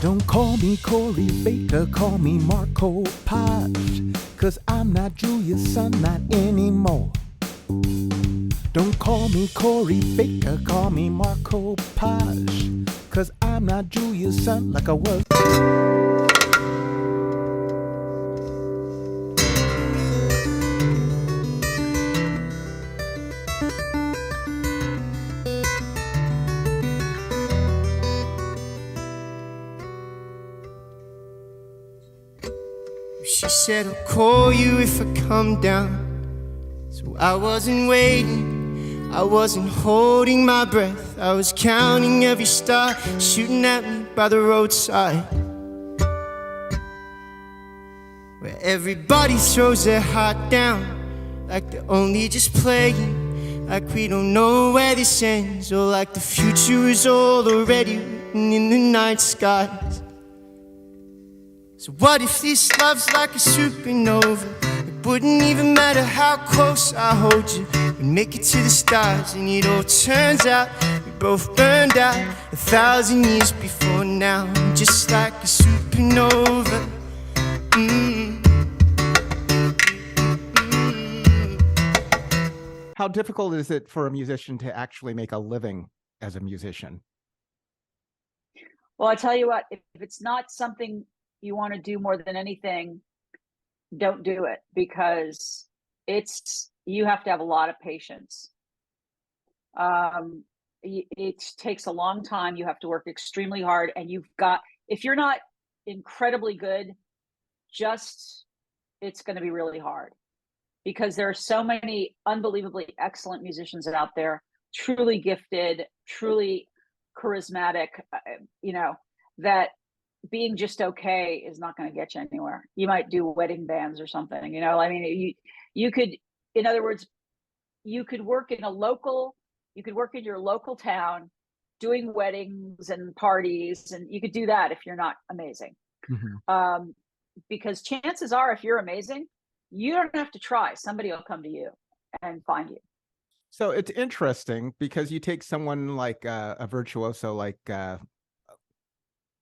Don't call me Corey Baker, call me Marc Copage, 'cause I'm not Julia's son, not anymore. Don't call me Corey Baker, call me Marc Copage, 'cause I'm not Julia's son like I was. She said, I'll call you if I come down. So I wasn't waiting, I wasn't holding my breath. I was counting every star shooting at me by the roadside, where everybody throws their heart down, like they're only just playing, like we don't know where this ends, or like the future is all already written in the night skies. So what if this love's like a supernova? It wouldn't even matter how close I hold you. We'd make it to the stars, and it all turns out we both burned out 1,000 years before now, just like a supernova. How difficult is it for a musician to actually make a living as a musician? Well, I tell you what, if it's not something you want to do more than anything, don't do it, because you have to have a lot of patience. It takes a long time. You have to work extremely hard, and if you're not incredibly good, it's going to be really hard, because there are so many unbelievably excellent musicians out there, truly gifted, truly charismatic, that being just okay is not going to get you anywhere. You might do wedding bands or something, I mean, you could, in other words, you could work in your local town doing weddings and parties, and you could do that if you're not amazing. Mm-hmm. Because chances are, if you're amazing, you don't have to try. Somebody will come to you and find you. So it's interesting, because you take someone like a virtuoso, like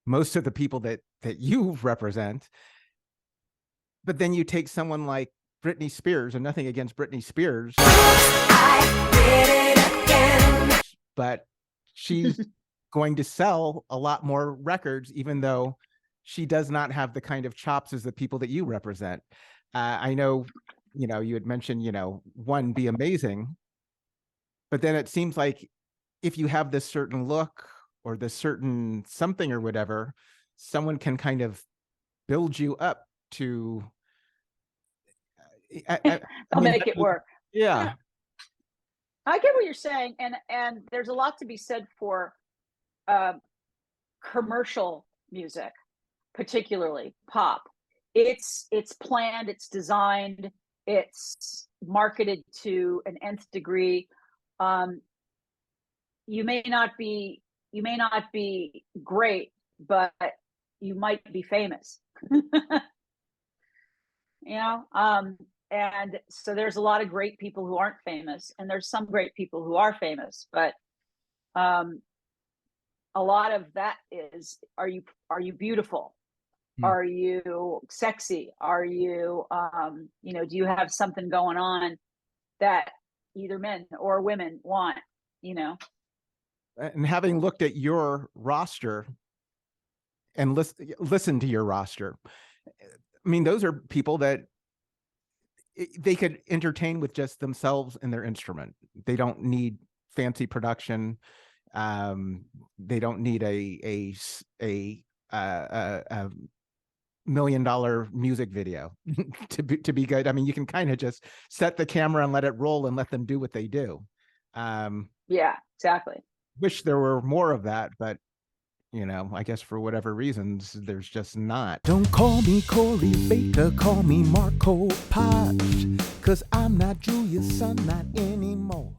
most of the people that you represent, but then you take someone like Britney Spears, and nothing against Britney Spears, but she's going to sell a lot more records, even though she does not have the kind of chops as the people that you represent. I know, you had mentioned, one, be amazing, but then it seems like if you have this certain look or this certain something or whatever, someone can kind of build you up to They'll make it work. Yeah. I get what you're saying, and there's a lot to be said for commercial music, particularly pop. It's planned, it's designed, it's marketed to an nth degree. You may not be great, but you might be famous. And so there's a lot of great people who aren't famous, and there's some great people who are famous, but a lot of that is, are you beautiful? Are you sexy? Are you do you have something going on that either men or women want? And having looked at your roster and listen to your roster, I mean, those are people that they could entertain with just themselves and their instrument. They don't need fancy production. They don't need a $1 million music video to be good. I mean, you can kind of just set the camera and let it roll and let them do what they do. Yeah, exactly. Wish there were more of that, but I guess for whatever reasons, there's just not. Don't call me Corey Baker, call me Marc Copage, 'cause I'm not Julia's son, not anymore.